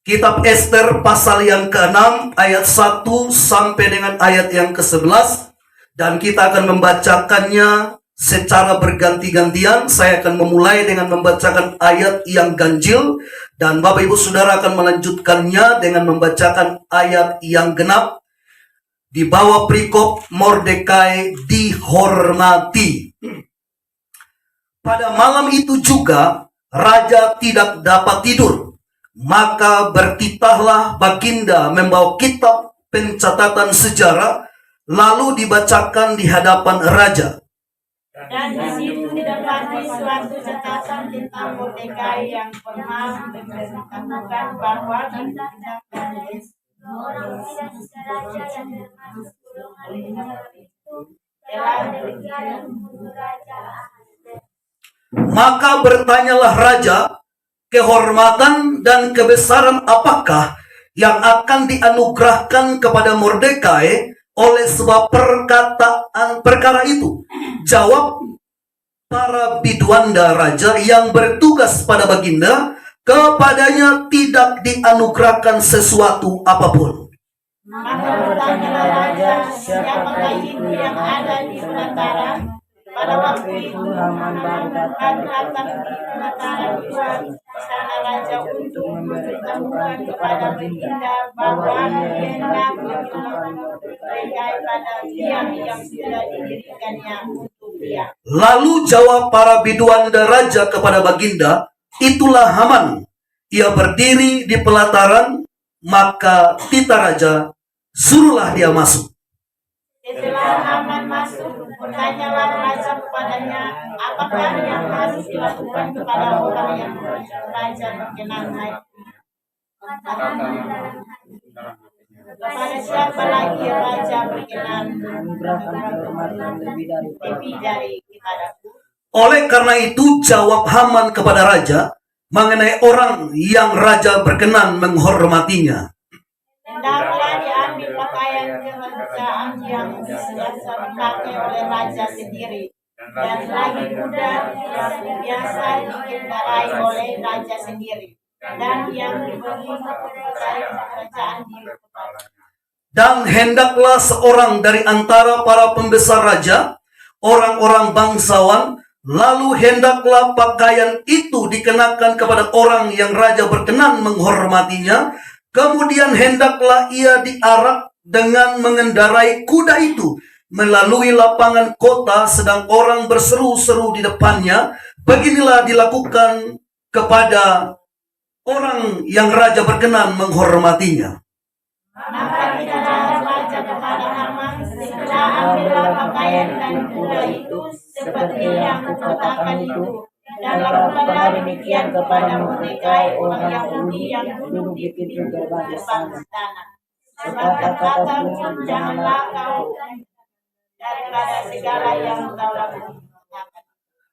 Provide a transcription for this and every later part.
Kitab Ester pasal yang ke-6 ayat 1 sampai dengan ayat yang ke-11. Dan kita akan membacakannya secara berganti-gantian. Saya akan memulai dengan membacakan ayat yang ganjil. Dan Bapak Ibu Saudara akan melanjutkannya dengan membacakan ayat yang genap. Di bawah perikop Mordekai dihormati. Pada malam itu juga raja tidak dapat tidur. Maka bertitahlah Baginda membawa kitab pencatatan sejarah, lalu dibacakan di hadapan raja. Dan di situ didapati suatu catatan tentang Mordekai yang pernah memberitahukan bahwa orang tidak bisa raja yang termasuk golongan itu telah demikian membunuh raja. Maka bertanyalah raja, kehormatan dan kebesaran apakah yang akan dianugerahkan kepada Mordekai oleh sebab perkara itu? Jawab para biduanda raja yang bertugas pada Baginda, kepadanya tidak dianugerahkan sesuatu apapun. Maka bertanyalah raja, siapakah itu yang ada di pelataran? Pada waktu itu Haman datang di pelataran luar istana raja untuk memberitahukan kepada Baginda bahwa ia hendak menghilangkan Mordekai pada tiang yang sudah didirikannya untuk dia. Lalu jawab para biduanda raja kepada Baginda, itulah Haman. Ia berdiri di pelataran, maka tita raja, suruhlah dia masuk. Setelah Haman masuk, bertanyalah raja kepadanya, apakah yang harus dilakukan kepada orang yang raja berkenan itu? Kepada siapa lagi raja berkenan lebih dari kepadaku? Oleh karena itu jawab Haman kepada raja mengenai orang yang raja berkenan menghormatinya. Hendaklah diambil pakaian kerajaan yang biasa dipakai oleh raja sendiri, dan lagi muda yang biasa dikendarai oleh raja sendiri, dan yang diberi kerajaan di kepalanya. Dan hendaklah seorang dari antara para pembesar raja, orang-orang bangsawan, lalu hendaklah pakaian itu dikenakan kepada orang yang raja berkenan menghormatinya. Kemudian hendaklah ia diarak dengan mengendarai kuda itu melalui lapangan kota, sedang orang berseru-seru di depannya. Beginilah dilakukan kepada orang yang raja berkenan menghormatinya. Maka tidaklah raja kepada Haman, segera ambillah pakaian dan kuda itu seperti yang kukatakan itu, dan lakukanlah demikian kepada Mordekai orang Yahudi yang duduk di pintu gerbang istana. Sebab kata-kataku, janganlah kau daripada segala yang kau lakukan.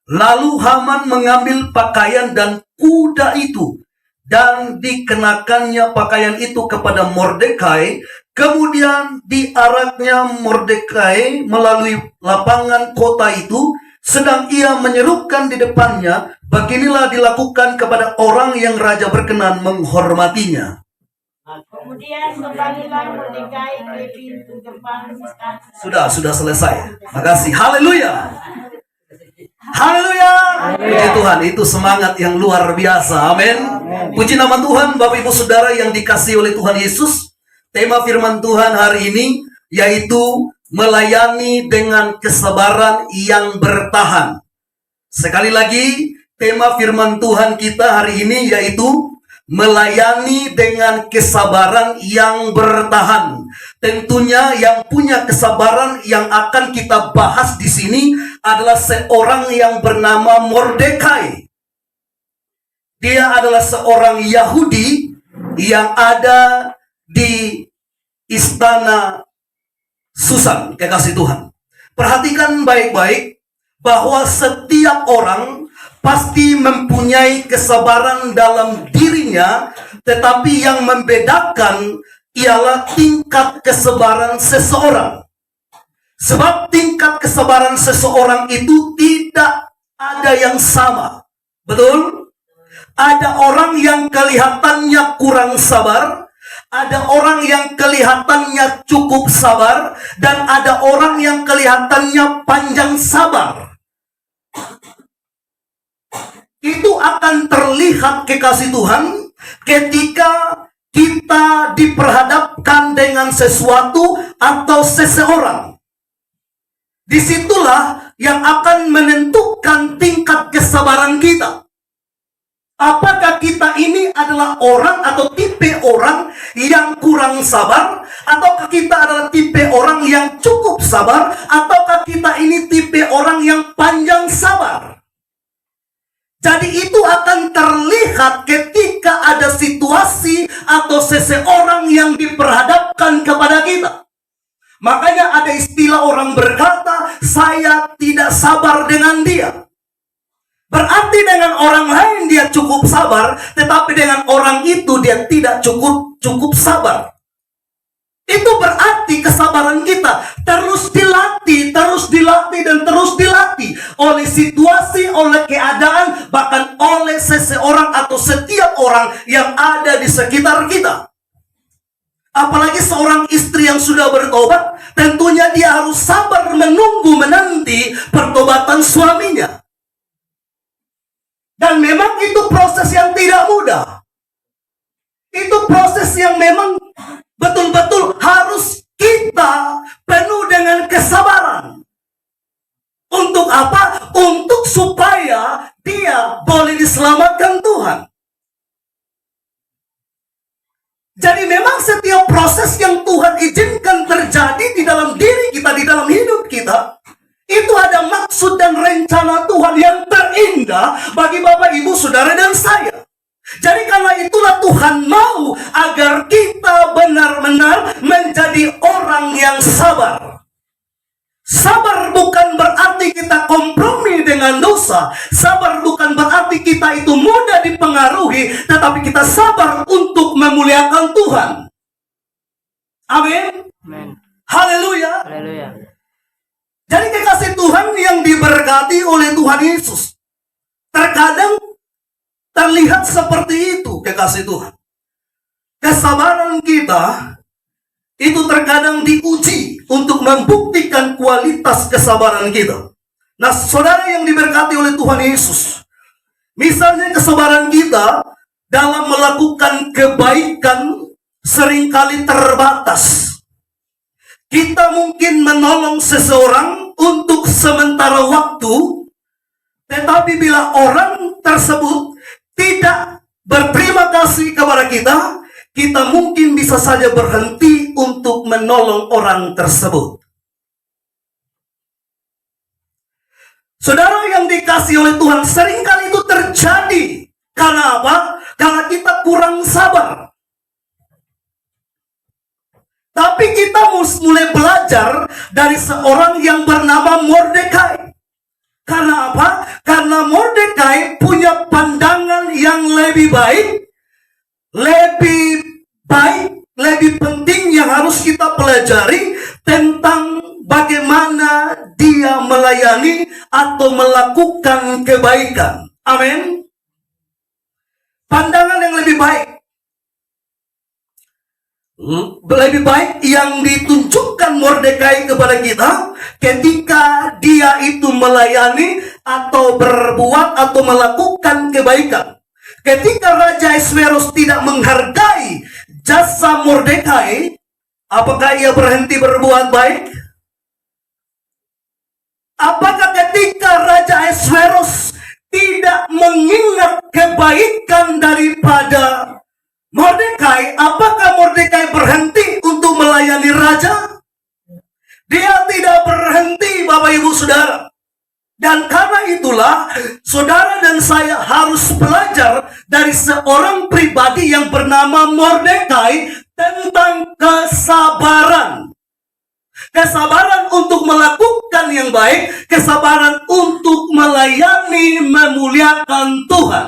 Lalu Haman mengambil pakaian dan kuda itu, dan dikenakannya pakaian itu kepada Mordekai. Kemudian diaraknya Mordekai melalui lapangan kota itu, sedang ia menyerukan di depannya, beginilah dilakukan kepada orang yang raja berkenan menghormatinya. Kemudian kembalilah Mordekai ke pintu gerbang istana. Sudah selesai. Makasih. Haleluya. Haleluya. Puji Tuhan, itu semangat yang luar biasa. Amin. Puji nama Tuhan, Bapak Ibu Saudara yang dikasihi oleh Tuhan Yesus. Tema firman Tuhan hari ini yaitu melayani dengan kesabaran yang bertahan. Sekali lagi, tema firman Tuhan kita hari ini yaitu melayani dengan kesabaran yang bertahan. Tentunya yang punya kesabaran yang akan kita bahas di sini adalah seorang yang bernama Mordekai. Dia adalah seorang Yahudi yang ada di istana Susan, kekasih Tuhan. Perhatikan baik-baik bahwa setiap orang pasti mempunyai kesabaran dalam dirinya, tetapi yang membedakan ialah tingkat kesabaran seseorang. Sebab tingkat kesabaran seseorang itu tidak ada yang sama. Betul? Ada orang yang kelihatannya kurang sabar, ada orang yang kelihatannya cukup sabar, dan ada orang yang kelihatannya panjang sabar. Itu akan terlihat kekasih Tuhan ketika kita diperhadapkan dengan sesuatu atau seseorang. Disitulah yang akan menentukan tingkat kesabaran kita. Apakah kita ini adalah orang atau tipe orang yang kurang sabar, ataukah kita adalah tipe orang yang cukup sabar, ataukah kita ini tipe orang yang panjang sabar? Jadi itu akan terlihat ketika ada situasi atau seseorang yang diperhadapkan kepada kita. Makanya ada istilah orang berkata, saya tidak sabar dengan dia. Berarti dengan orang lain dia cukup sabar, tetapi dengan orang itu dia tidak cukup sabar. Itu berarti kesabaran kita terus dilatih, dan terus dilatih oleh situasi, oleh keadaan, bahkan oleh seseorang atau setiap orang yang ada di sekitar kita. Apalagi seorang istri yang sudah bertobat, tentunya dia harus sabar menanti pertobatan suaminya. Dan memang itu proses yang tidak mudah. Itu proses yang memang betul-betul harus kita penuh dengan kesabaran. Untuk apa? Untuk supaya dia boleh diselamatkan Tuhan. Jadi memang setiap proses yang Tuhan izinkan terjadi di dalam diri kita, di dalam hidup kita, itu ada maksud dan rencana Tuhan yang terindah bagi Bapak, Ibu, Saudara, dan saya. Jadi karena itulah Tuhan mau agar kita benar-benar menjadi orang yang sabar. Sabar bukan berarti kita kompromi dengan dosa. Sabar bukan berarti kita itu mudah dipengaruhi, tetapi kita sabar untuk memuliakan Tuhan. Amin. Haleluya. Jadi kekasih Tuhan yang diberkati oleh Tuhan Yesus, terkadang terlihat seperti itu, kekasih Tuhan. Kesabaran kita itu terkadang diuji untuk membuktikan kualitas kesabaran kita. Nah, saudara yang diberkati oleh Tuhan Yesus, misalnya kesabaran kita dalam melakukan kebaikan seringkali terbatas. Kita mungkin menolong seseorang untuk sementara waktu, tetapi bila orang tersebut tidak berterima kasih kepada kita, kita mungkin bisa saja berhenti untuk menolong orang tersebut. Saudara yang dikasihi oleh Tuhan, seringkali itu terjadi. Karena apa? Karena kita kurang sabar. Tapi kita mulai belajar dari seorang yang bernama Mordekai. Karena apa? Karena Mordekai punya pandangan yang lebih baik, lebih penting yang harus kita pelajari tentang bagaimana dia melayani atau melakukan kebaikan. Amin. Pandangan yang lebih baik. Lebih baik yang ditunjukkan Mordekai kepada kita ketika dia itu melayani atau berbuat atau melakukan kebaikan. Ketika Raja Ahasuerus tidak menghargai jasa Mordekai, apakah ia berhenti berbuat baik? Apakah ketika Raja Ahasuerus tidak mengingat kebaikan daripada Mordekai, apakah Mordekai berhenti untuk melayani raja? Dia tidak berhenti, Bapak, Ibu, Saudara. Dan karena itulah, saudara dan saya harus belajar dari seorang pribadi yang bernama Mordekai tentang kesabaran. Kesabaran untuk melakukan yang baik, kesabaran untuk melayani, memuliakan Tuhan.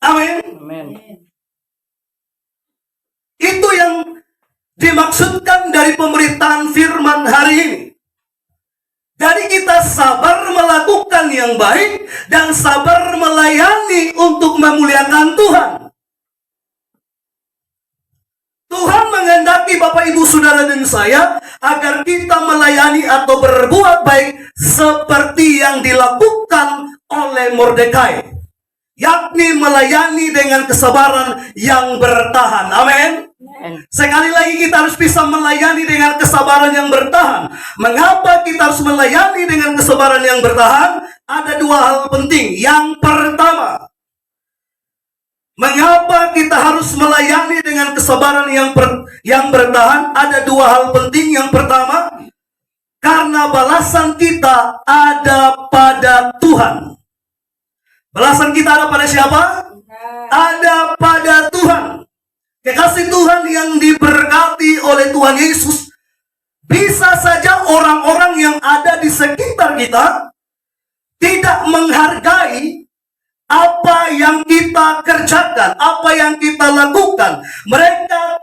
Amin. Itu yang dimaksudkan dari pemberitaan firman hari ini. Jadi kita sabar melakukan yang baik dan sabar melayani untuk memuliakan Tuhan. Tuhan menghendaki Bapak Ibu Saudara dan saya agar kita melayani atau berbuat baik seperti yang dilakukan oleh Mordekai, yakni melayani dengan kesabaran yang bertahan. Amin. Sekali lagi kita harus bisa melayani dengan kesabaran yang bertahan. Mengapa kita harus melayani dengan kesabaran yang bertahan? Ada dua hal penting. Yang pertama, mengapa kita harus melayani dengan kesabaran yang bertahan? Ada dua hal penting. Yang pertama, karena balasan kita ada pada Tuhan. Balasan kita ada pada siapa? Ada pada Tuhan. Kekasih Tuhan yang diberkati oleh Tuhan Yesus, bisa saja orang-orang yang ada di sekitar kita tidak menghargai apa yang kita kerjakan, apa yang kita lakukan. Mereka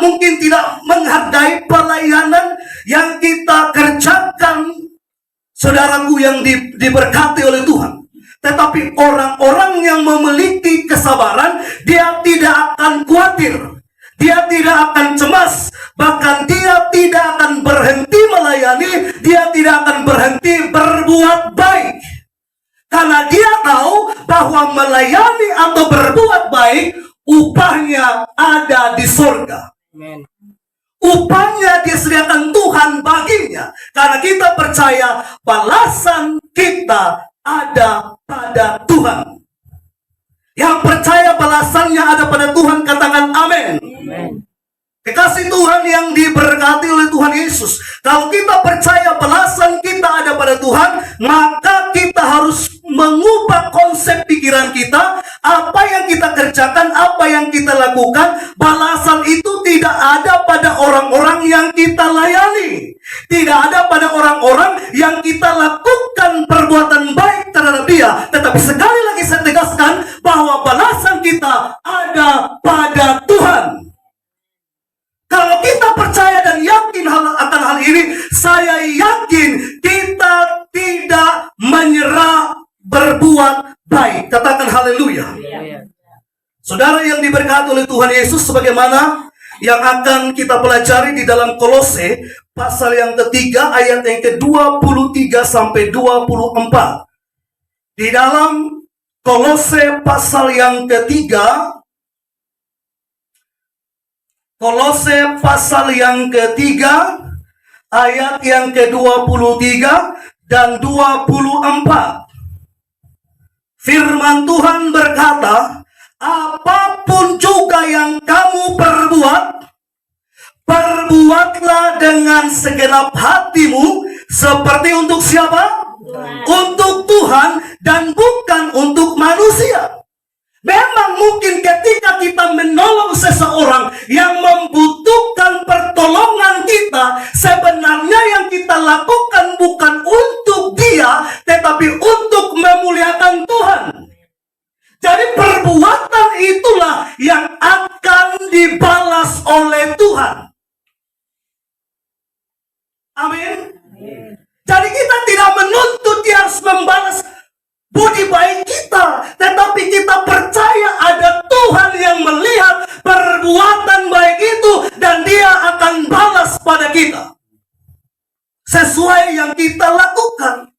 mungkin tidak menghargai pelayanan yang kita kerjakan, saudaraku yang diberkati oleh Tuhan. Tetapi orang-orang yang memiliki kesabaran, dia tidak akan khawatir, dia tidak akan cemas, bahkan dia tidak akan berhenti melayani, dia tidak akan berhenti berbuat baik. Karena dia tahu bahwa melayani atau berbuat baik, upahnya ada di surga. Amen. Upahnya disediakan Tuhan baginya. Karena kita percaya balasan kita ada pada Tuhan. Yang percaya balasannya ada pada Tuhan, katakan amin. Amen. Kekasih Tuhan yang diberkati oleh Tuhan Yesus, kalau kita percaya balasan kita ada pada Tuhan, maka kita harus mengubah konsep pikiran kita. Apa yang kita kerjakan, apa yang kita lakukan, balasan itu tidak ada pada orang-orang yang kita layani, tidak ada pada orang-orang yang kita lakukan perbuatan baik terhadap dia. Tetapi sekali lagi saya tegaskan bahwa balasan kita ada pada Tuhan. Kalau kita percaya dan yakin akan hal ini, saya yakin kita tidak menyerah berbuat baik. Katakan haleluya. Saudara yang diberkati oleh Tuhan Yesus, sebagaimana yang akan kita pelajari di dalam Kolose pasal yang ketiga ayat yang ke-23 sampai 24. Di dalam Kolose pasal yang ketiga, Kolose pasal yang ketiga ayat yang ke-23 dan 24. Firman Tuhan berkata, apapun juga yang kamu perbuatlah dengan segenap hatimu, seperti untuk siapa? Untuk Tuhan dan bukan untuk manusia. Memang mungkin ketika kita menolong seseorang yang membutuhkan pertolongan kita, sebenarnya yang kita lakukan bukan untuk dia, tetapi untuk memuliakan Tuhan. Jadi perbuatan itulah yang akan dibalas oleh Tuhan. Amin. Jadi kita tidak menuntut dia harus membalas budi baik kita, tetapi kita percaya ada Tuhan yang melihat perbuatan baik itu dan dia akan balas pada kita sesuai yang kita lakukan.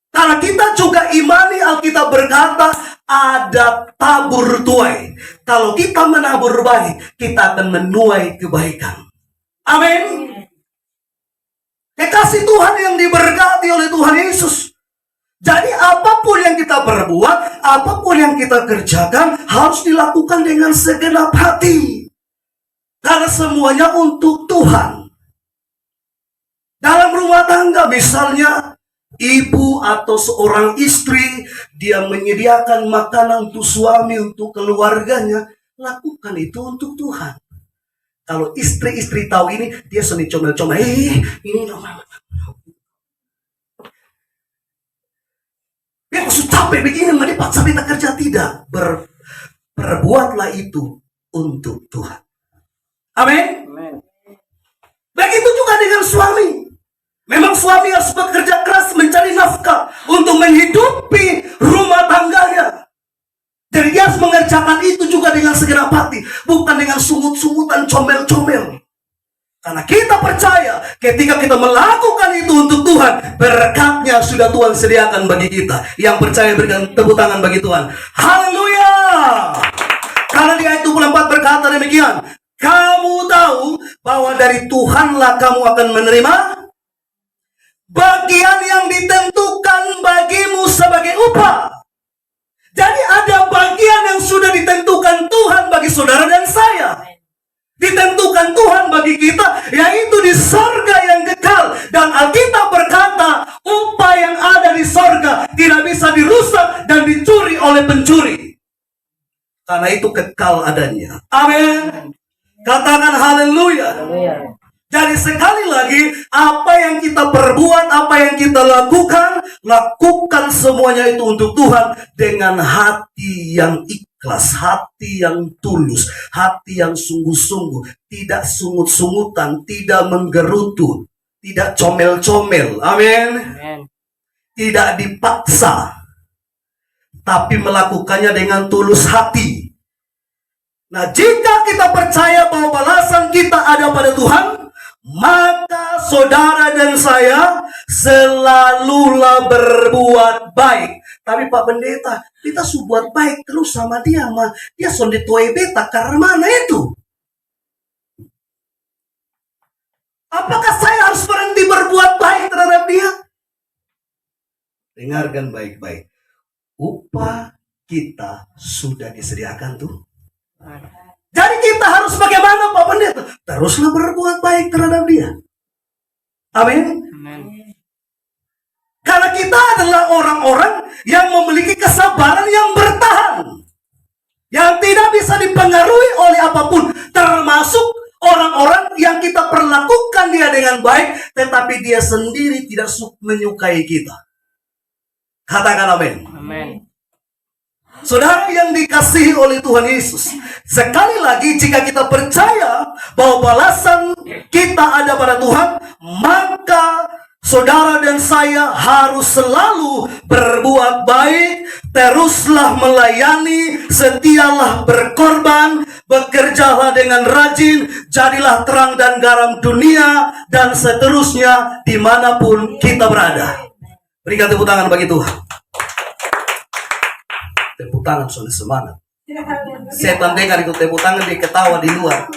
Karena kita juga imani, Alkitab berkata ada tabur tuai. Kalau kita menabur baik, kita akan menuai kebaikan. Amin. Kekasih Tuhan yang diberkati oleh Tuhan Yesus, jadi apapun yang kita perbuat, apapun yang kita kerjakan, harus dilakukan dengan segenap hati. Karena semuanya untuk Tuhan. Dalam rumah tangga misalnya, ibu atau seorang istri, dia menyediakan makanan untuk suami, untuk keluarganya, lakukan itu untuk Tuhan. Kalau istri-istri tahu ini, dia seni comel-comel, ini namanya. Ya maksud capek begini, nggak dipaksa kita kerja, tidak. Perbuatlah itu untuk Tuhan. Amin. Begitu juga dengan suami. Memang suami harus bekerja keras mencari nafkah untuk menghidupi rumah tangganya. Jadi dia harus mengerjakan itu juga dengan segenap hati, bukan dengan sungut-sungutan, comel-comel. Karena kita percaya ketika kita melakukan itu untuk Tuhan, berkatnya sudah Tuhan sediakan bagi kita. Yang percaya berikan tepuk tangan bagi Tuhan. Haleluya. Karena di ayat 24 berkata demikian, kamu tahu bahwa dari Tuhanlah kamu akan menerima bagian yang ditentukan bagimu sebagai upah. Jadi ada bagian yang sudah ditentukan Tuhan bagi saudara dan saya. Ditentukan Tuhan bagi kita, yaitu di sorga yang kekal. Dan Alkitab berkata, upah yang ada di sorga tidak bisa dirusak dan dicuri oleh pencuri. Karena itu kekal adanya. Amin. Katakan haleluya. Jadi sekali lagi, apa yang kita perbuat, apa yang kita lakukan semuanya itu untuk Tuhan dengan hati yang ikhlas, hati yang tulus, hati yang sungguh-sungguh, tidak sungut-sungutan, tidak menggerutu, tidak comel-comel. Amin. Tidak dipaksa, tapi melakukannya dengan tulus hati. Nah, jika kita percaya bahwa balasan kita ada pada Tuhan, maka saudara dan saya selalulah berbuat baik. Tapi Pak Pendeta, kita buat baik terus sama dia, dia sonde toy beta karena mana itu? Apakah saya harus berhenti berbuat baik terhadap dia? Dengarkan baik-baik. Upah kita sudah disediakan tuh. Jadi kita harus bagaimana Pak Pendeta? Teruslah berbuat baik terhadap dia. Amin. Karena kita adalah orang-orang yang memiliki kesabaran yang bertahan, yang tidak bisa dipengaruhi oleh apapun, termasuk orang-orang yang kita perlakukan dia dengan baik, tetapi dia sendiri tidak menyukai kita. Katakan amin. Amin. Saudara yang dikasihi oleh Tuhan Yesus, sekali lagi jika kita percaya bahwa balasan kita ada pada Tuhan, maka saudara dan saya harus selalu berbuat baik, teruslah melayani, setialah berkorban, bekerjalah dengan rajin, jadilah terang dan garam dunia, dan seterusnya dimanapun kita berada. Berikan tepuk tangan bagi Tuhan. Tepuk tangan soalnya semangat. Setan dengar itu tepuk tangan, dia ketawa di luar.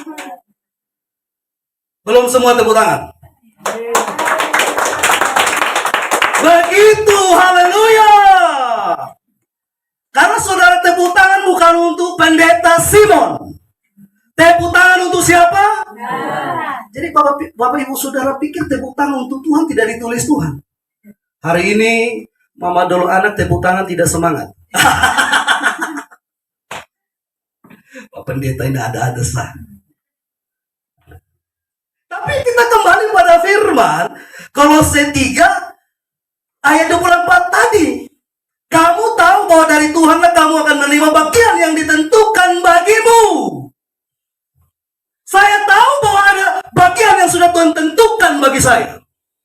Belum semua tepuk tangan. Begitu, haleluya. Karena saudara tepuk tangan bukan untuk pendeta Simon. Tepuk tangan untuk siapa? Jadi Bapak Ibu Saudara pikir tepuk tangan untuk Tuhan tidak ditulis Tuhan. Hari ini Mama Dolo anak tepuk tangan tidak semangat. Pak Pendeta ini ada-ada sah. Tapi kita kembali pada firman Kolose 3 ayat 24 tadi. Kamu tahu bahwa dari Tuhanlah kamu akan menerima bagian yang ditentukan bagimu. Saya tahu bahwa ada bagian yang sudah Tuhan tentukan bagi saya.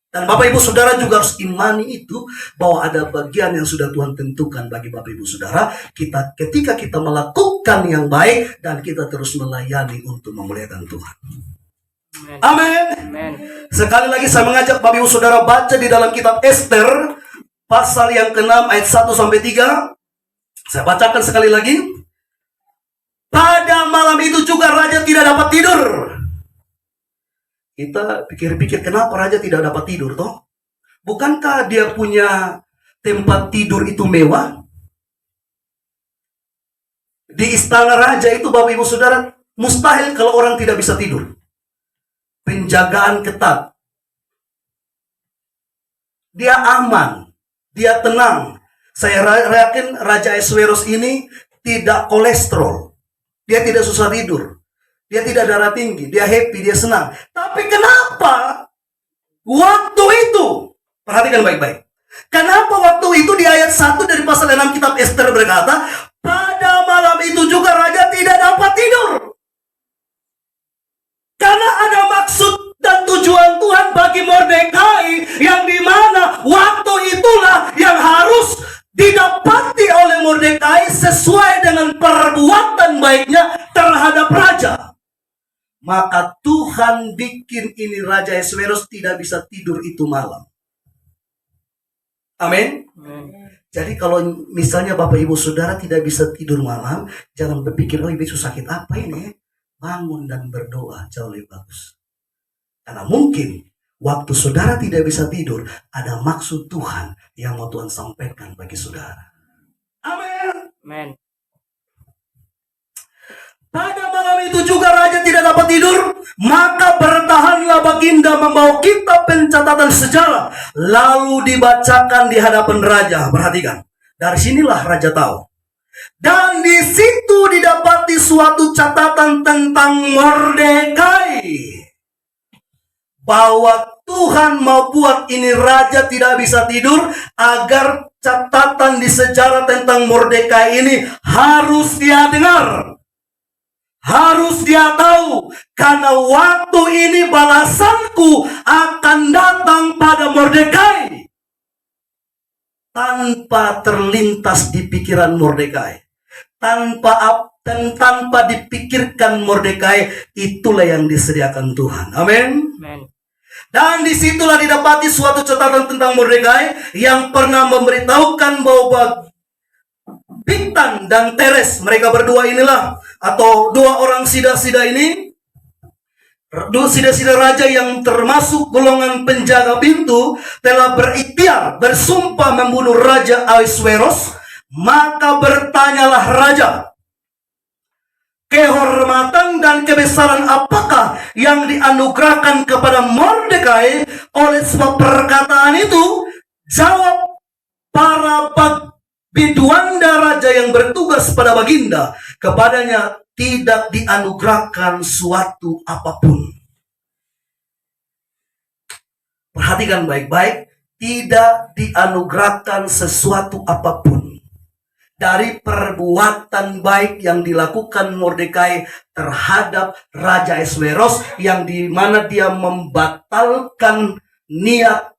Dan Bapak Ibu Saudara juga harus imani itu, bahwa ada bagian yang sudah Tuhan tentukan bagi Bapak Ibu Saudara. Ketika kita melakukan yang baik dan kita terus melayani untuk memuliakan Tuhan. Amin. Sekali lagi saya mengajak Bapak Ibu Saudara baca di dalam kitab Ester pasal yang ke-6 ayat 1 sampai 3. Saya bacakan sekali lagi. Pada malam itu juga raja tidak dapat tidur. Kita pikir-pikir kenapa raja tidak dapat tidur toh? Bukankah dia punya tempat tidur itu mewah? Di istana raja itu Bapak Ibu Saudara, mustahil kalau orang tidak bisa tidur. Penjagaan ketat. Dia aman, dia tenang. Saya yakin Raja Ahasuerus ini tidak kolesterol. Dia tidak susah tidur. Dia tidak darah tinggi, dia happy, dia senang. Tapi kenapa waktu itu, perhatikan baik-baik. Kenapa waktu itu di ayat 1 dari pasal 6 kitab Ester berkata, pada malam itu juga raja tidak dapat tidur. Karena ada maksud dan tujuan Tuhan bagi Mordekai waktu itulah yang harus didapati oleh Mordekai sesuai dengan perbuatan baiknya terhadap raja. Maka Tuhan bikin ini Raja Ahasuerus tidak bisa tidur itu malam. Amin. Jadi kalau misalnya Bapak Ibu Saudara tidak bisa tidur malam, jangan berpikir, oh besok sakit apa ini. Bangun dan berdoa jauh lebih bagus. Karena mungkin waktu saudara tidak bisa tidur, ada maksud Tuhan yang mau Tuhan sampaikan bagi saudara. Amin. Amen. Pada malam itu juga raja tidak dapat tidur, maka bertahanlah baginda membawa kitab pencatatan sejarah, lalu dibacakan di hadapan raja. Perhatikan, dari sinilah raja tahu. Dan di situ didapati suatu catatan tentang Mordekai, bahwa Tuhan mau buat ini raja tidak bisa tidur, agar catatan di sejarah tentang Mordekai ini harus dia dengar. Harus dia tahu, karena waktu ini balasanku akan datang pada Mordekai. Tanpa terlintas di pikiran Mordekai, tanpa dipikirkan Mordekai, itulah yang disediakan Tuhan. Amin. Dan disitulah didapati suatu catatan tentang Mordekai yang pernah memberitahukan bahwa Bigtan dan Teres, mereka berdua inilah, atau dua orang sida-sida ini, dua sida-sida raja yang termasuk golongan penjaga pintu, telah berikhtiar, bersumpah membunuh Raja Ahasuerus. Maka bertanyalah raja, kehormatan dan kebesaran apakah yang dianugerahkan kepada Mordekai oleh sebab perkataan itu? Jawab para biduanda raja yang bertugas pada baginda, kepadanya tidak dianugerahkan suatu apapun. Perhatikan baik-baik, tidak dianugerahkan sesuatu apapun dari perbuatan baik yang dilakukan Mordekai terhadap Raja Ahasuerus, yang dimana dia membatalkan niat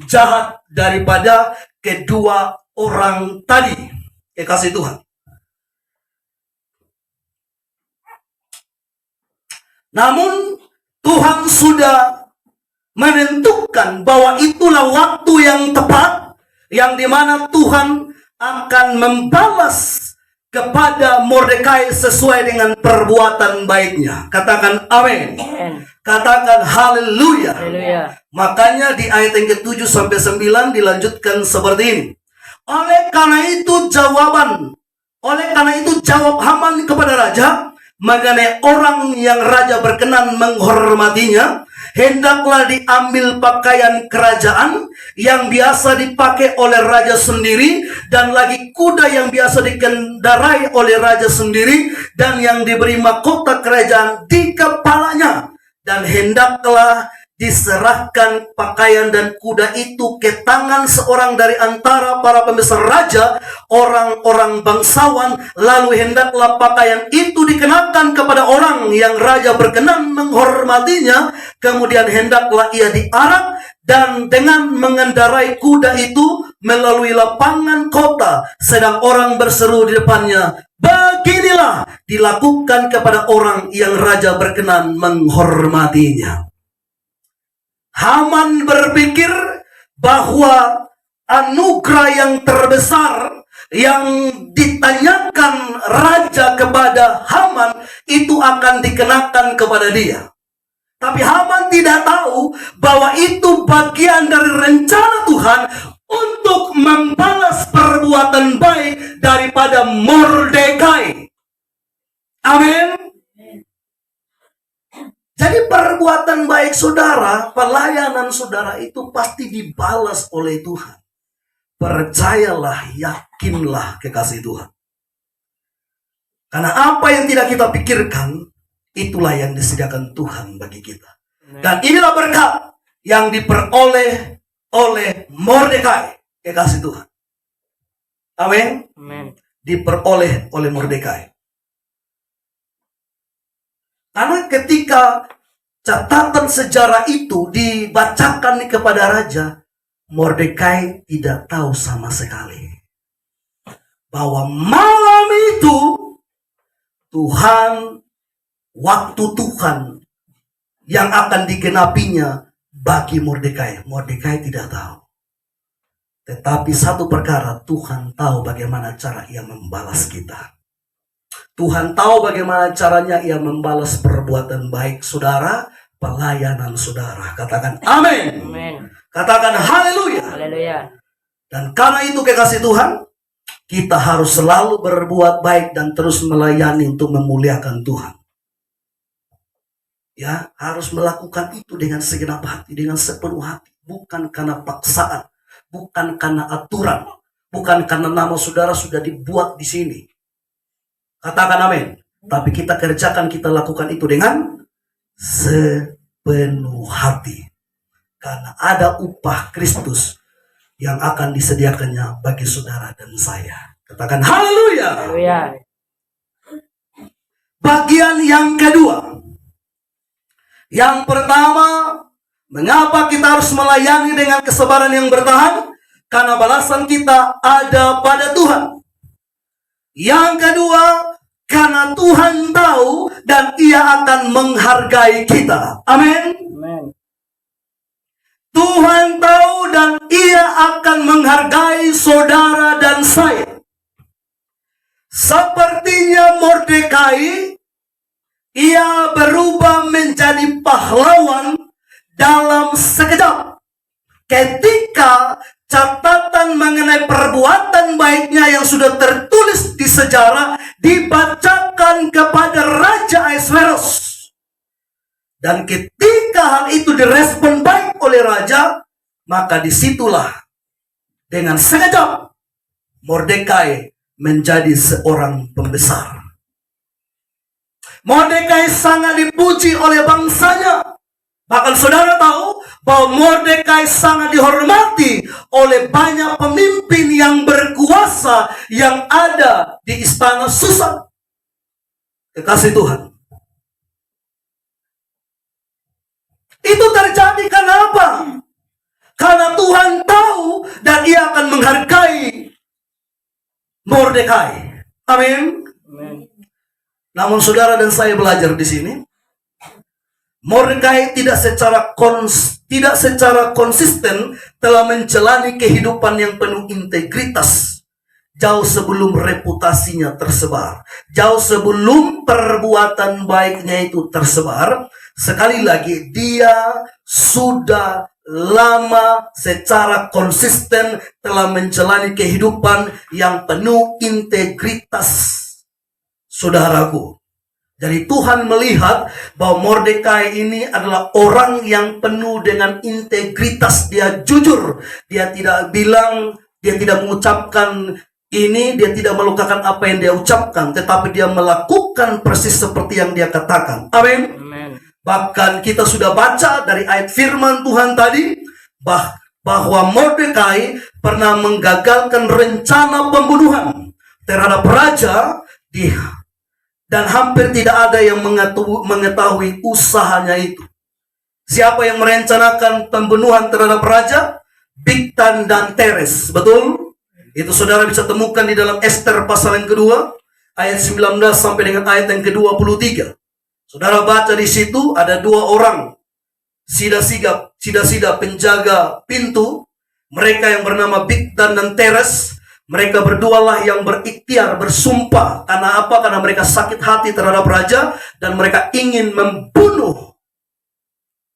jahat daripada kedua orang tadi. Kasih Tuhan. Namun Tuhan sudah menentukan bahwa itulah waktu yang tepat, yang dimana Tuhan akan membalas kepada Mordekai sesuai dengan perbuatan baiknya. Katakan amin. Katakan haleluya. Makanya di ayat yang ke-7 sampai 9 dilanjutkan seperti ini. Oleh karena itu jawab Haman kepada raja mengenai orang yang raja berkenan menghormatinya, hendaklah diambil pakaian kerajaan yang biasa dipakai oleh raja sendiri, dan lagi kuda yang biasa dikendarai oleh raja sendiri, dan yang diberi mahkota kerajaan di kepalanya, dan hendaklah diserahkan pakaian dan kuda itu ke tangan seorang dari antara para pembesar raja, orang-orang bangsawan. Lalu hendaklah pakaian itu dikenakan kepada orang yang raja berkenan menghormatinya. Kemudian hendaklah ia diarak, dan dengan mengendarai kuda itu melalui lapangan kota, sedang orang berseru di depannya, beginilah dilakukan kepada orang yang raja berkenan menghormatinya. Haman berpikir bahwa anugerah yang terbesar yang ditanyakan raja kepada Haman itu akan dikenakan kepada dia. Tapi Haman tidak tahu bahwa itu bagian dari rencana Tuhan untuk membalas perbuatan baik daripada Mordekai. Amin. Jadi perbuatan baik saudara, pelayanan saudara itu pasti dibalas oleh Tuhan. Percayalah, yakinlah kekasih Tuhan. Karena apa yang tidak kita pikirkan, itulah yang disediakan Tuhan bagi kita. Dan inilah berkat yang diperoleh oleh Mordekai, kekasih Tuhan. Amin. Diperoleh oleh Mordekai. Karena ketika catatan sejarah itu dibacakan kepada raja, Mordekai tidak tahu sama sekali bahwa malam itu waktu Tuhan yang akan digenapinya bagi Mordekai. Mordekai tidak tahu. Tetapi satu perkara, Tuhan tahu bagaimana cara ia membalas kita. Tuhan tahu bagaimana caranya ia membalas perbuatan baik saudara, pelayanan saudara. Katakan amin. Amin. Katakan haleluya. Haleluya. Dan karena itu kekasih Tuhan, kita harus selalu berbuat baik dan terus melayani untuk memuliakan Tuhan. Ya, harus melakukan itu dengan segenap hati, dengan sepenuh hati. Bukan karena paksaan, bukan karena aturan, bukan karena nama saudara sudah dibuat di sini. Katakan amin. Tapi kita kerjakan, kita lakukan itu dengan sepenuh hati. Karena ada upah Kristus yang akan disediakannya bagi saudara dan saya. Katakan haleluya. Haleluya. Bagian yang kedua. Yang pertama, mengapa kita harus melayani dengan kesabaran yang bertahan? Karena balasan kita ada pada Tuhan. Yang kedua, karena Tuhan tahu dan Ia akan menghargai kita. Amin. Amin. Tuhan tahu dan Ia akan menghargai saudara dan saya. Sepertinya Mordekai, ia berubah menjadi pahlawan dalam sekejap. Ketika catatan mengenai perbuatan baiknya yang sudah tertulis di sejarah dibacakan kepada Raja Ahasveros. Dan ketika hal itu direspon baik oleh Raja, maka disitulah dengan sekejap Mordekai menjadi seorang pembesar. Mordekai sangat dipuji oleh bangsanya. Bahkan saudara tahu bahwa Mordekai sangat dihormati oleh banyak pemimpin yang berkuasa yang ada di istana Susan. Kekasih Tuhan. Itu terjadi karena apa? Karena Tuhan tahu dan Ia akan menghargai Mordekai. Amin. Amin. Namun saudara dan saya belajar di sini, Mordekai tidak secara konsisten telah menjalani kehidupan yang penuh integritas jauh sebelum reputasinya tersebar, jauh sebelum perbuatan baiknya itu tersebar. Sekali lagi, dia sudah lama secara konsisten telah menjalani kehidupan yang penuh integritas. Saudaraku, jadi Tuhan melihat bahwa Mordekai ini adalah orang yang penuh dengan integritas. Dia jujur, dia tidak bilang, dia tidak mengucapkan ini, dia tidak melukakan apa yang dia ucapkan, tetapi dia melakukan persis seperti yang dia katakan. Amin. Amin. Bahkan kita sudah baca dari ayat firman Tuhan tadi bahwa Mordekai pernah menggagalkan rencana pembunuhan terhadap raja dan hampir tidak ada yang mengetahui usahanya itu. Siapa yang merencanakan pembunuhan terhadap raja? Bigtan dan Teres, betul? Itu saudara bisa temukan di dalam Ester pasal yang kedua, ayat 19 sampai dengan ayat yang ke-23. Saudara baca di situ ada dua orang sida-sida penjaga pintu, mereka yang bernama Bigtan dan Teres. Mereka berdualah yang berikhtiar, bersumpah. Karena apa? Karena mereka sakit hati terhadap raja dan mereka ingin membunuh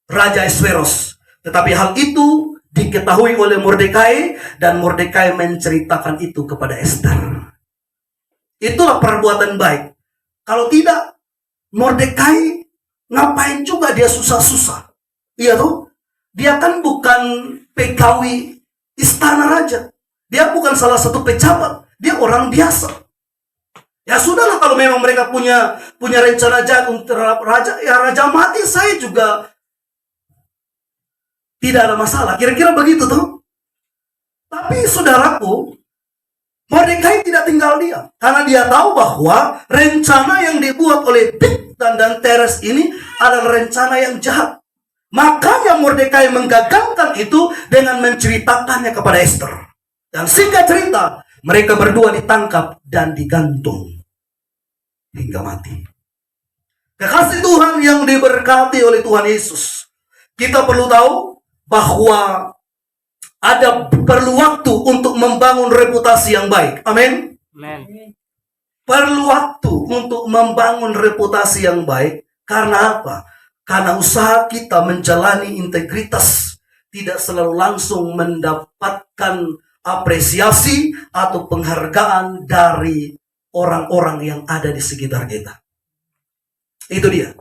Raja Ahasveros. Tetapi hal itu diketahui oleh Mordekai dan Mordekai menceritakan itu kepada Ester. Itulah perbuatan baik. Kalau tidak, Mordekai ngapain juga dia susah-susah? Iya tuh, dia kan bukan pegawai istana raja. Dia bukan salah satu pejabat, dia orang biasa. Ya sudahlah, kalau memang mereka punya rencana jahat terhadap raja, ya raja mati, saya juga tidak ada masalah. Kira-kira begitu tuh. Tapi saudaraku, Mordekai tidak tinggal diam, karena dia tahu bahwa rencana yang dibuat oleh Bigtan dan Teres ini adalah rencana yang jahat. Makanya Mordekai menggagalkan itu dengan menceritakannya kepada Esther. Dan singkat cerita, mereka berdua ditangkap dan digantung hingga mati. Kekasih Tuhan yang diberkati oleh Tuhan Yesus, kita perlu tahu bahwa perlu waktu untuk membangun reputasi yang baik. Amin. Perlu waktu untuk membangun reputasi yang baik. Karena apa? Karena usaha kita menjalani integritas tidak selalu langsung mendapatkan apresiasi atau penghargaan dari orang-orang yang ada di sekitar kita. Itu dia.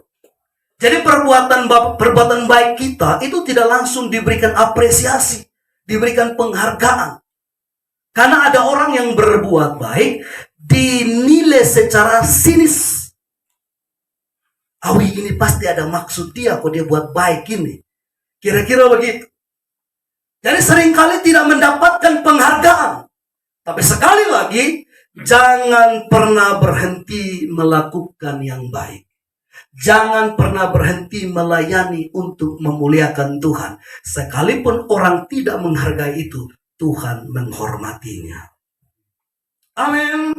Jadi perbuatan baik kita itu tidak langsung diberikan apresiasi, diberikan penghargaan. Karena ada orang yang berbuat baik dinilai secara sinis. Awi, ini pasti ada maksud dia kok dia buat baik ini. Kira-kira begitu. Jadi seringkali tidak mendapatkan penghargaan. Tapi sekali lagi, jangan pernah berhenti melakukan yang baik. Jangan pernah berhenti melayani untuk memuliakan Tuhan. Sekalipun orang tidak menghargai itu, Tuhan menghormatinya. Amin.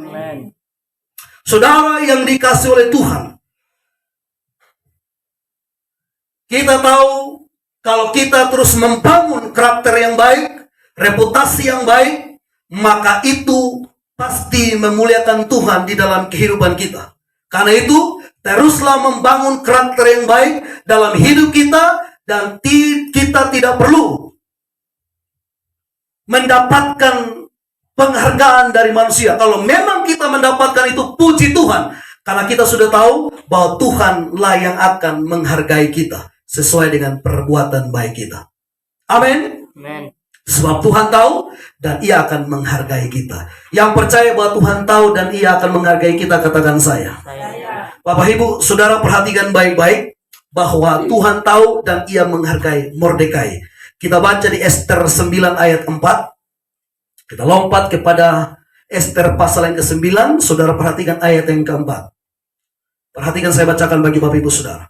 Saudara yang dikasih oleh Tuhan, kita tahu kalau kita terus membangun karakter yang baik, reputasi yang baik, maka itu pasti memuliakan Tuhan di dalam kehidupan kita. Karena itu, teruslah membangun karakter yang baik dalam hidup kita, dan kita tidak perlu mendapatkan penghargaan dari manusia. Kalau memang kita mendapatkan itu, puji Tuhan. Karena kita sudah tahu bahwa Tuhanlah yang akan menghargai kita sesuai dengan perbuatan baik kita. Amin. Sebab Tuhan tahu dan Ia akan menghargai kita. Yang percaya bahwa Tuhan tahu dan Ia akan menghargai kita, katakan saya. Bapak Ibu, Saudara perhatikan baik-baik bahwa Tuhan tahu dan Ia menghargai Mordekai. Kita baca di Esther 9 ayat 4. Kita lompat kepada Esther pasal yang ke-9. Saudara perhatikan ayat yang ke-4. Perhatikan, saya bacakan bagi Bapak Ibu Saudara.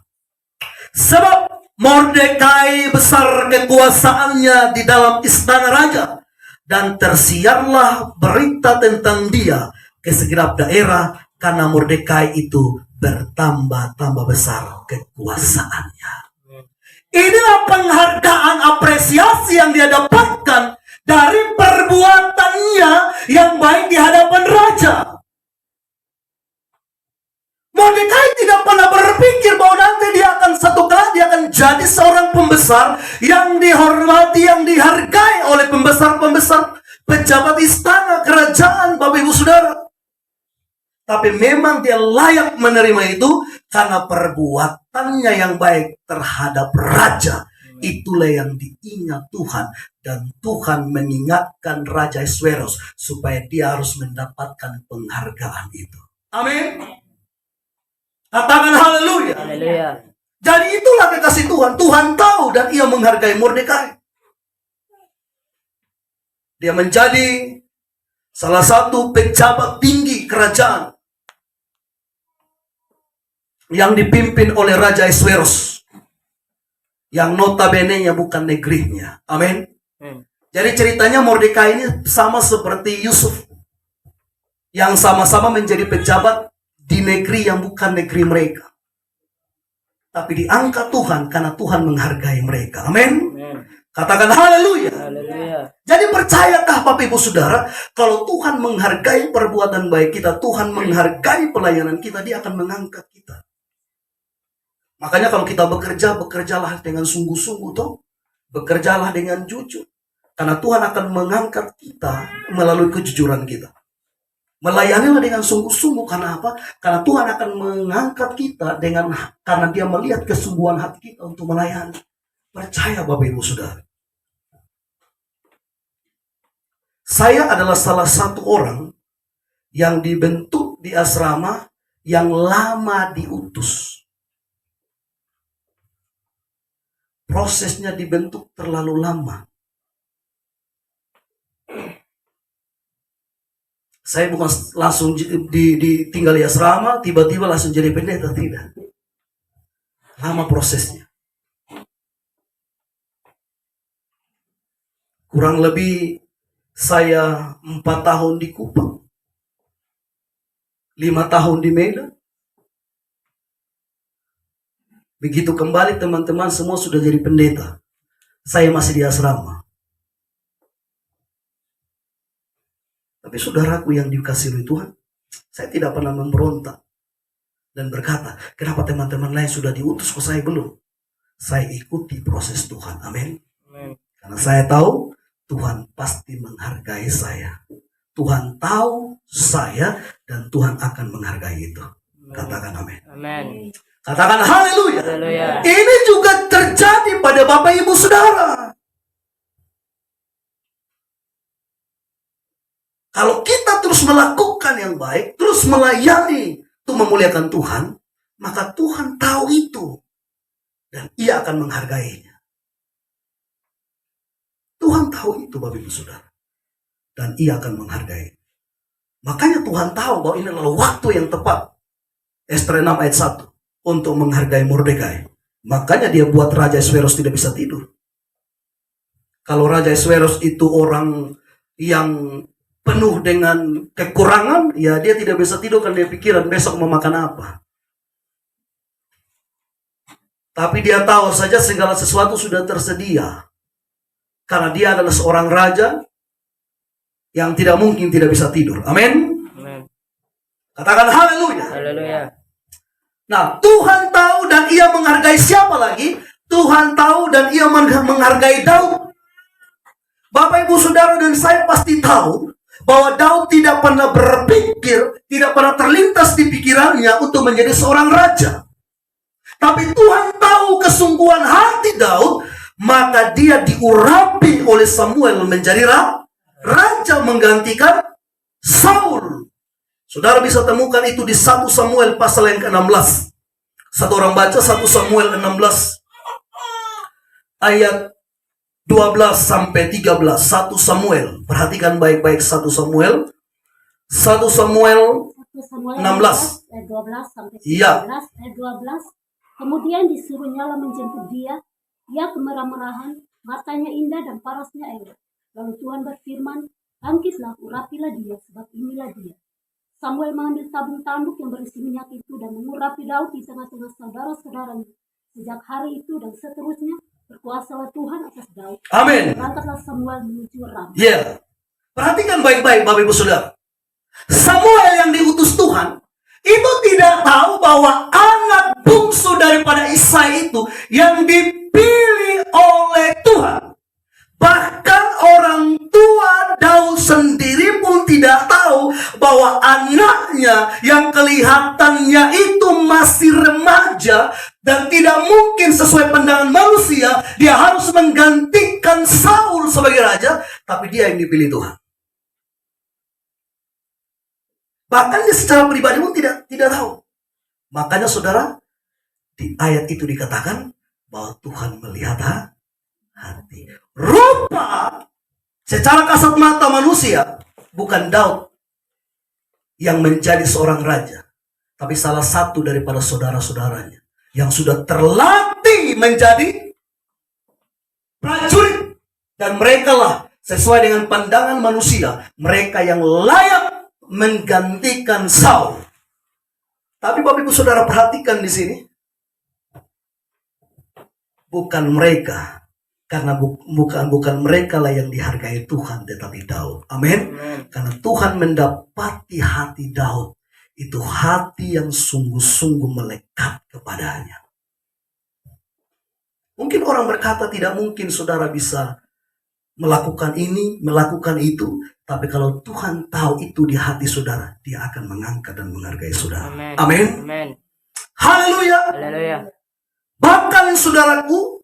Sebab Mordekai besar kekuasaannya di dalam istana raja, dan tersiarlah berita tentang dia ke segenap daerah, karena Mordekai itu bertambah-tambah besar kekuasaannya. Inilah penghargaan, apresiasi yang dia dapatkan dari perbuatannya yang baik di hadapan raja. Mordekai tidak pernah berpikir bahwa nanti dia akan satu kali dia akan jadi seorang pembesar yang dihormati, yang dihargai oleh pembesar-pembesar pejabat istana kerajaan, Bapak Ibu Saudara. Tapi memang dia layak menerima itu karena perbuatannya yang baik terhadap raja. Itulah yang diingat Tuhan, dan Tuhan mengingatkan Raja Ahasuerus supaya dia harus mendapatkan penghargaan itu. Amin. Katakan haleluya. Jadi itulah kekasih Tuhan. Tuhan tahu dan Ia menghargai Mordekai. Dia menjadi salah satu pejabat tinggi kerajaan yang dipimpin oleh Raja Ahasuerus, yang notabene-nya bukan negerinya. Amin. Jadi ceritanya Mordekai ini sama seperti Yusuf, yang sama-sama menjadi pejabat di negeri yang bukan negeri mereka. Tapi diangkat Tuhan karena Tuhan menghargai mereka. Amin. Katakan haleluya. Jadi percayakah Bapak Ibu Saudara, kalau Tuhan menghargai perbuatan baik kita, Tuhan menghargai pelayanan kita, Dia akan mengangkat kita. Makanya kalau kita bekerja, bekerjalah dengan sungguh-sungguh toh. Bekerjalah dengan jujur. Karena Tuhan akan mengangkat kita melalui kejujuran kita. Melayanilah dengan sungguh-sungguh. Karena apa? Karena Tuhan akan mengangkat kita karena Dia melihat kesungguhan hati kita untuk melayani. Percaya Bapak Ibu Saudara. Saya adalah salah satu orang yang dibentuk di asrama yang lama diutus. Prosesnya dibentuk terlalu lama. Saya bukan langsung tinggal di asrama, tiba-tiba langsung jadi pendeta, tidak. Lama prosesnya. Kurang lebih saya 4 tahun di Kupang, 5 tahun di Medan. Begitu kembali teman-teman semua sudah jadi pendeta. Saya masih di asrama. Tapi saudaraku yang dikasihi oleh Tuhan, saya tidak pernah memberontak dan berkata, kenapa teman-teman lain sudah diutus kok saya belum? Saya ikuti proses Tuhan. Amin. Karena saya tahu Tuhan pasti menghargai saya. Tuhan tahu saya dan Tuhan akan menghargai itu. Katakan amin. Amin. Katakan haleluya. Haleluya. Ini juga terjadi pada Bapak Ibu Saudara. Kalau kita terus melakukan yang baik, terus melayani untuk memuliakan Tuhan, maka Tuhan tahu itu. Dan Ia akan menghargainya. Tuhan tahu itu Bapak Ibu Saudara. Dan Ia akan menghargai. Makanya Tuhan tahu bahwa ini adalah waktu yang tepat. Estra 6 ayat 1. Untuk menghargai Mordekai. Makanya dia buat Raja Ahasveros tidak bisa tidur. Kalau Raja Ahasveros itu orang yang penuh dengan kekurangan, ya dia tidak bisa tidur kan dia pikiran besok mau makan apa. Tapi dia tahu saja segala sesuatu sudah tersedia. Karena dia adalah seorang raja yang tidak mungkin tidak bisa tidur. Amin. Katakan haleluya. Haleluya. Nah, Tuhan tahu dan Ia menghargai siapa lagi? Tuhan tahu dan Ia menghargai Daud. Bapak Ibu Saudara dan saya pasti tahu bahwa Daud tidak pernah berpikir, tidak pernah terlintas di pikirannya untuk menjadi seorang raja. Tapi Tuhan tahu kesungguhan hati Daud, maka dia diurapi oleh Samuel menjadi raja menggantikan Saul. Saudara bisa temukan itu di 1 Samuel pasal yang ke-16. Satu orang baca 1 Samuel 16 ayat 12 sampai 13. 1 Samuel. Perhatikan baik-baik 1 Samuel. 1 Samuel 16. Ayat 12 sampai 13. Iya. Ayat 12. Kemudian disuruh nyala menjemput dia. Ia kemerah-merahan, matanya indah dan parasnya air. Lalu Tuhan berfirman, bangkitlah, urapilah dia, sebab inilah dia. Samuel mengambil tabung tanduk yang berisi minyak itu dan mengurapi Daud di tengah-tengah saudara-saudaranya. Sejak hari itu dan seterusnya, berkuasalah Tuhan atas Daud. Amin. Berangkatlah Samuel menuju Ram. Ya. Perhatikan baik-baik Bapak Ibu Saudara. Samuel yang diutus Tuhan itu tidak tahu bahwa anak bungsu daripada Isai itu yang dipilih oleh Tuhan. Bahkan orang tua Daud sendiri pun tidak tahu bahwa anaknya yang kelihatannya itu masih remaja dan tidak mungkin sesuai pandangan manusia, dia harus menggantikan Saul sebagai raja, tapi dia yang dipilih Tuhan. Bahkan dia secara pribadi pun tidak tahu. Makanya saudara, di ayat itu dikatakan bahwa Tuhan melihat hati. Rupa secara kasat mata manusia bukan Daud yang menjadi seorang raja, tapi salah satu daripada saudara-saudaranya yang sudah terlatih menjadi prajurit, dan mereka lah sesuai dengan pandangan manusia mereka yang layak menggantikan Saul. Tapi Bapak Ibu Saudara perhatikan di sini, bukan mereka. Karena bukan mereka lah yang dihargai Tuhan, tetapi Daud. Amin. Karena Tuhan mendapati hati Daud. Itu hati yang sungguh-sungguh melekat kepadanya. Mungkin orang berkata tidak mungkin saudara bisa melakukan ini, melakukan itu. Tapi kalau Tuhan tahu itu di hati saudara, Dia akan mengangkat dan menghargai saudara. Amin. Haleluya. Haleluya. Bahkan saudaraku,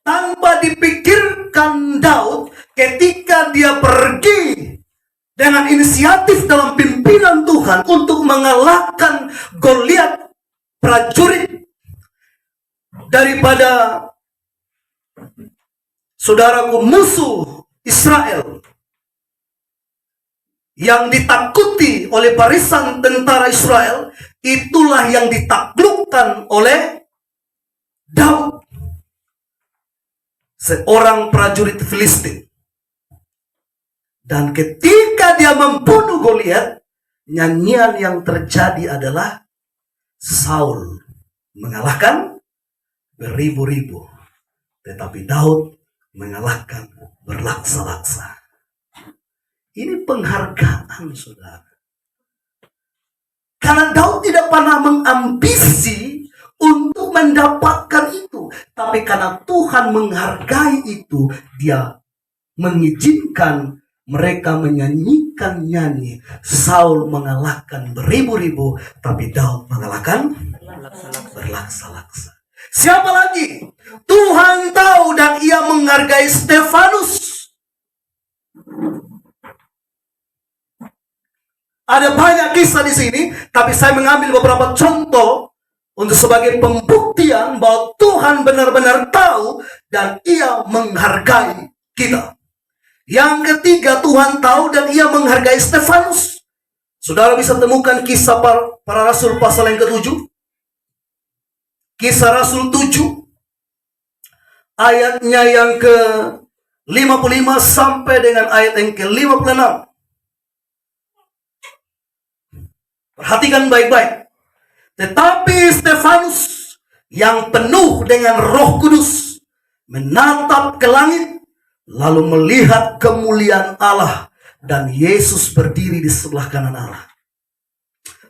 tanpa dipikirkan Daud, ketika dia pergi dengan inisiatif dalam pimpinan Tuhan untuk mengalahkan Goliat, prajurit daripada saudaraku musuh Israel yang ditakuti oleh barisan tentara Israel, itulah yang ditaklukkan oleh Daud, seorang prajurit Filistin. Dan ketika dia membunuh Goliat, nyanyian yang terjadi adalah Saul mengalahkan beribu-ribu, tetapi Daud mengalahkan berlaksa-laksa. Ini penghargaan, saudara. Karena Daud tidak pernah mengambisi untuk mendapatkan itu. Tapi karena Tuhan menghargai itu, dia mengizinkan mereka menyanyikan nyanyi. Saul mengalahkan beribu-ribu, tapi Daud mengalahkan berlaksa-laksa. Siapa lagi? Tuhan tahu dan ia menghargai Stefanus. Ada banyak kisah di sini, tapi saya mengambil beberapa contoh untuk sebagai pembuktian bahwa Tuhan benar-benar tahu dan ia menghargai kita. Yang ketiga, Tuhan tahu dan ia menghargai Stefanus. Saudara bisa temukan kisah para rasul pasal yang ke-7. Kisah Rasul 7 ayatnya yang ke-55 sampai dengan ayat yang ke-56. Perhatikan baik-baik. Tetapi Stefanus yang penuh dengan Roh Kudus menatap ke langit, lalu melihat kemuliaan Allah dan Yesus berdiri di sebelah kanan Allah.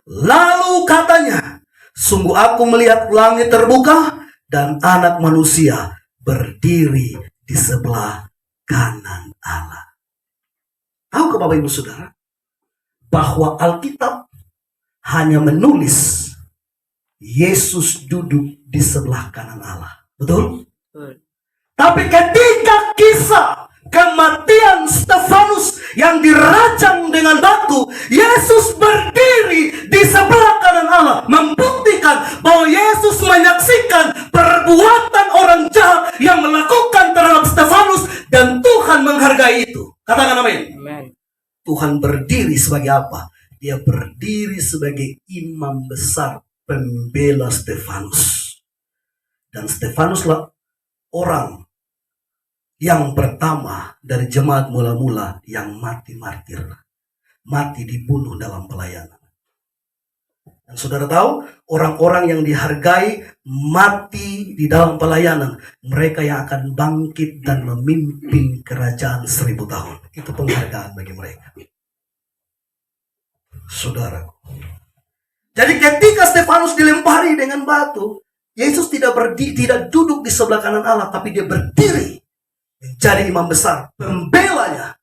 Lalu katanya, sungguh aku melihat langit terbuka dan anak manusia berdiri di sebelah kanan Allah. Tahukah Bapak Ibu Saudara bahwa Alkitab hanya menulis Yesus duduk di sebelah kanan Allah. Betul? Tapi ketika kisah kematian Stefanus yang dirajam dengan batu, Yesus berdiri di sebelah kanan Allah, membuktikan bahwa Yesus menyaksikan perbuatan orang jahat yang melakukan terhadap Stefanus dan Tuhan menghargai itu. Katakan amin. Tuhan berdiri sebagai apa? Dia berdiri sebagai imam besar pembela Stefanus. Dan Stefanuslah orang yang pertama dari jemaat mula-mula yang mati martir. Mati dibunuh dalam pelayanan. Dan saudara tahu, orang-orang yang dihargai mati di dalam pelayanan. Mereka yang akan bangkit dan memimpin kerajaan 1000 tahun. Itu penghargaan bagi mereka. Saudara. Jadi ketika Stefanus dilempari dengan batu, Yesus tidak duduk di sebelah kanan Allah, tapi dia berdiri menjadi imam besar, pembelanya.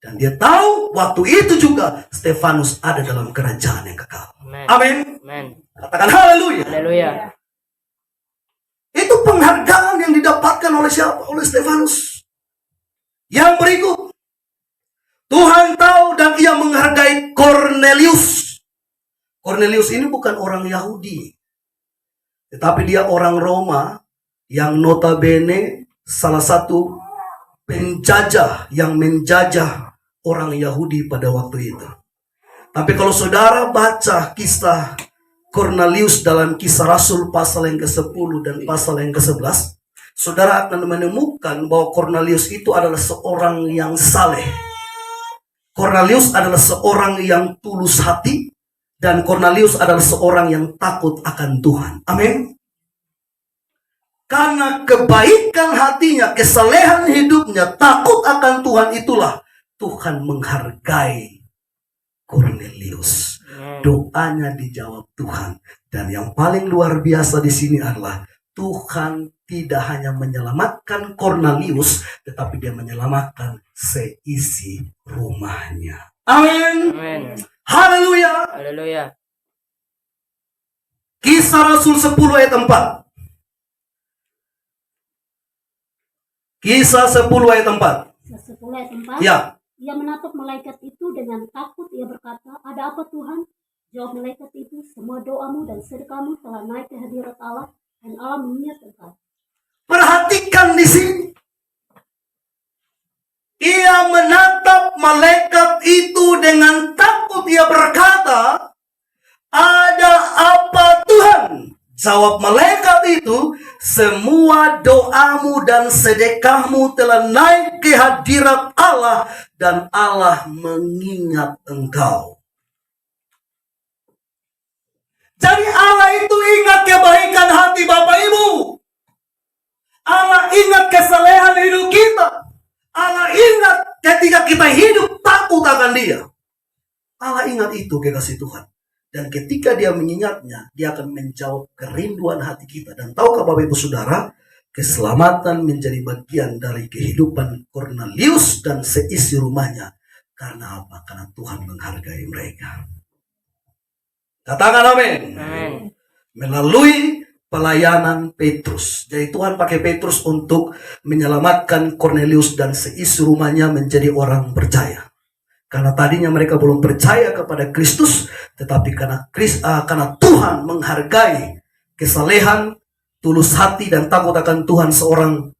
Dan dia tahu waktu itu juga Stefanus ada dalam kerajaan yang kekal. Amin. Katakan haleluya. Haleluya. Itu penghargaan yang didapatkan oleh siapa? Oleh Stefanus. Yang berikut, Tuhan tahu dan ia menghargai Kornelius. Kornelius ini bukan orang Yahudi, tetapi dia orang Roma yang notabene salah satu penjajah yang menjajah orang Yahudi pada waktu itu. Tapi kalau saudara baca kisah Kornelius dalam Kisah Rasul pasal yang ke-10 dan pasal yang ke-11, saudara akan menemukan bahwa Kornelius itu adalah seorang yang saleh. Kornelius adalah seorang yang tulus hati, dan Kornelius adalah seorang yang takut akan Tuhan. Amin. Karena kebaikan hatinya, kesalehan hidupnya, takut akan Tuhan, itulah Tuhan menghargai Kornelius. Doanya dijawab Tuhan. Dan yang paling luar biasa di sini adalah Tuhan tidak hanya menyelamatkan Kornelius, tetapi dia menyelamatkan seisi rumahnya. Amin. Haleluya. Haleluya. Kisah Rasul 10 ayat 4. Kisah 10 ayat 4. 10 ayat 4. Ya. Ia menatap malaikat itu dengan takut. Ia berkata, ada apa Tuhan? Jawab malaikat itu, semua doamu dan sedekahmu telah naik ke hadirat Allah, dan Allah mengingat engkau. Perhatikan di sini. Ia menatap malaikat itu dengan takut. Ia berkata, ada apa Tuhan? Jawab malaikat itu, semua doamu dan sedekahmu telah naik ke hadirat Allah, dan Allah mengingat engkau. Jadi Allah itu ingat kebaikan hati Bapak Ibu. Allah ingat kesalehan hidup kita. Allah ingat ketika kita hidup takut akan Dia. Allah ingat itu, kekasih Tuhan. Dan ketika Dia mengingatnya, Dia akan menjawab kerinduan hati kita. Dan tahukah Bapak Ibu Saudara, keselamatan menjadi bagian dari kehidupan Kornelius dan seisi rumahnya. Karena apa? Karena Tuhan menghargai mereka. Katakan amin. Melalui pelayanan Petrus. Jadi Tuhan pakai Petrus untuk menyelamatkan Kornelius dan seisi rumahnya menjadi orang percaya. Karena tadinya mereka belum percaya kepada Kristus, tetapi karena Tuhan menghargai kesalehan, tulus hati dan takut akan Tuhan seorang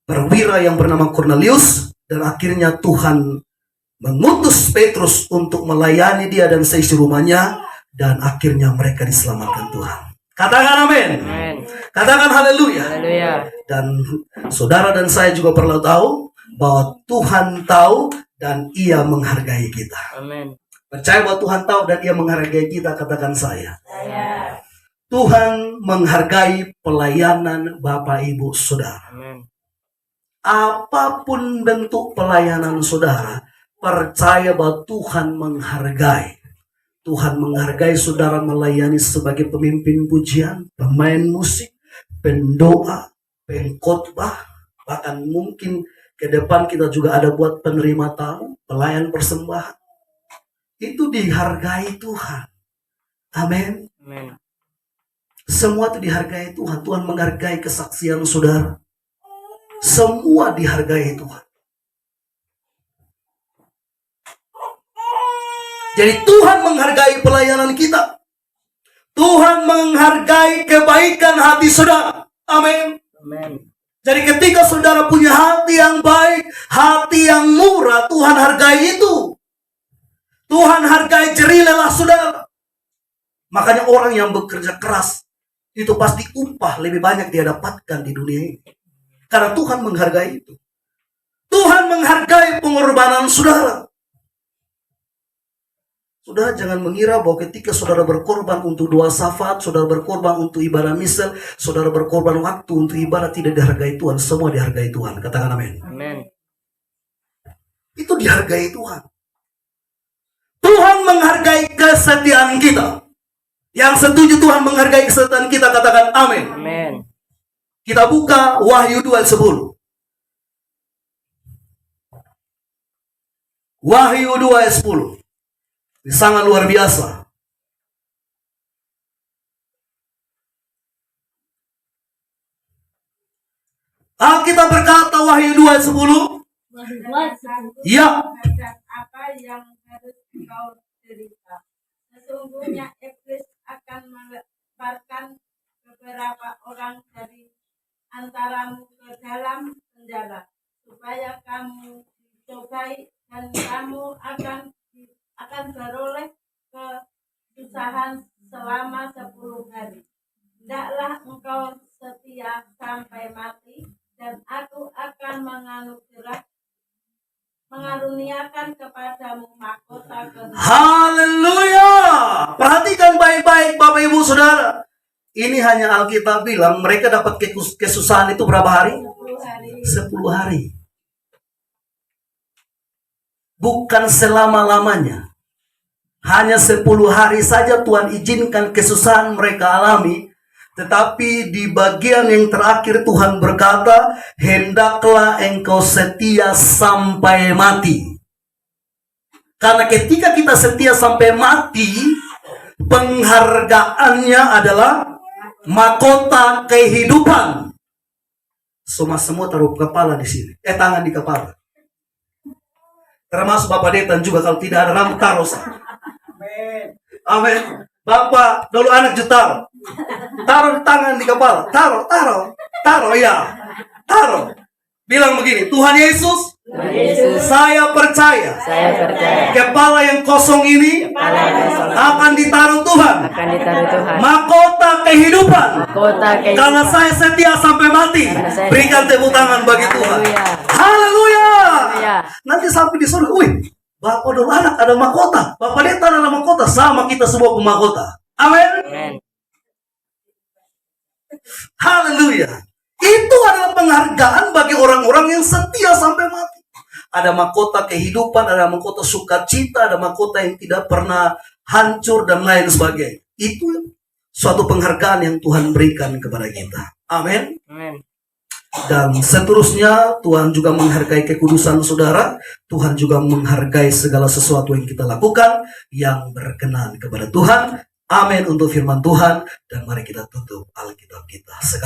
perwira yang bernama Kornelius, dan akhirnya Tuhan mengutus Petrus untuk melayani dia dan seisi rumahnya, dan akhirnya mereka diselamatkan Tuhan. Katakan amin. Katakan haleluya. Dan saudara dan saya juga perlu tahu bahwa Tuhan tahu dan Ia menghargai kita. Amin. Percaya bahwa Tuhan tahu dan Ia menghargai kita. Katakan saya. Tuhan menghargai pelayanan Bapak Ibu Saudara. Amin. Apapun bentuk pelayanan saudara, percaya bahwa Tuhan menghargai. Tuhan menghargai saudara melayani sebagai pemimpin pujian, pemain musik, pendoa, pengkhotbah, bahkan mungkin ke depan kita juga ada buat penerima tamu, pelayan persembahan. Itu dihargai Tuhan. Amin. Amin. Semua itu dihargai Tuhan. Tuhan menghargai kesaksian saudara. Semua dihargai Tuhan. Jadi Tuhan menghargai pelayanan kita. Tuhan menghargai kebaikan hati saudara. Amin. Amin. Jadi ketika saudara punya hati yang baik, hati yang murah, Tuhan hargai itu. Tuhan hargai jerih lelah saudara. Makanya orang yang bekerja keras, itu pasti upah lebih banyak dia dapatkan di dunia ini. Karena Tuhan menghargai itu. Tuhan menghargai pengorbanan saudara. Saudara jangan mengira bahwa ketika saudara berkorban untuk doa syafaat, saudara berkorban untuk ibadah misal, saudara berkorban waktu untuk ibadah, tidak dihargai Tuhan. Semua dihargai Tuhan. Katakan amin. Amin. Itu dihargai Tuhan. Tuhan menghargai kesetiaan kita. Yang setuju Tuhan menghargai kesetiaan kita, katakan amin. Amin. Kita buka Wahyu 2 ayat 10. Wahyu 2 ayat 10. Ini sangat luar biasa. Alkitab berkata Wahyu 2 ayat 10. Ya. Apa yang harus kau derita? Sesungguhnya iblis akan melemparkan beberapa orang dari antaramu ke dalam penjara, supaya kamu dicobai dan kamu akan beroleh kesusahan selama 10 hari. Hendaklah engkau setia sampai mati, dan aku akan mengaruniakan kepadamu mahkota kehidupan. Haleluya. Perhatikan baik-baik Bapak Ibu Saudara. Ini hanya Alkitab bilang mereka dapat kesusahan itu berapa hari? 10 hari. 10 hari. Bukan selama-lamanya. Hanya 10 hari saja Tuhan izinkan kesusahan mereka alami. Tetapi di bagian yang terakhir Tuhan berkata, hendaklah engkau setia sampai mati. Karena ketika kita setia sampai mati, penghargaannya adalah mahkota kehidupan. Semua taruh kepala di sini. Tangan di kepala. Termasuk Bapak Detan juga, kalau tidak ada rambut taruh. Amin. Bapak, dulu anak juta. Taruh tangan di kepala. Taruh ya. Taruh. Bilang begini, Tuhan Yesus, saya percaya. Kepala yang kosong ini akan ditaruh Tuhan. Mahkota kehidupan. Mahkota kehidupan. Karena saya setia sampai mati. Karena saya Berikan tepuk tangan bagi Tuhan. Haleluya. Haleluya. Haleluya. Nanti sampai di surga, wih, Bapak dan anak ada mahkota. Bapak lihat ada mahkota. Sama kita semua pemahkota. Amin. Amen. Haleluya. Itu adalah penghargaan bagi orang-orang yang setia sampai mati. Ada mahkota kehidupan, ada mahkota sukacita, ada mahkota yang tidak pernah hancur dan lain sebagainya. Itu suatu penghargaan yang Tuhan berikan kepada kita. Amin. Amen. Dan seterusnya Tuhan juga menghargai kekudusan saudara. Tuhan juga menghargai segala sesuatu yang kita lakukan yang berkenan kepada Tuhan. Amin untuk firman Tuhan. Dan mari kita tutup Alkitab kita sekali.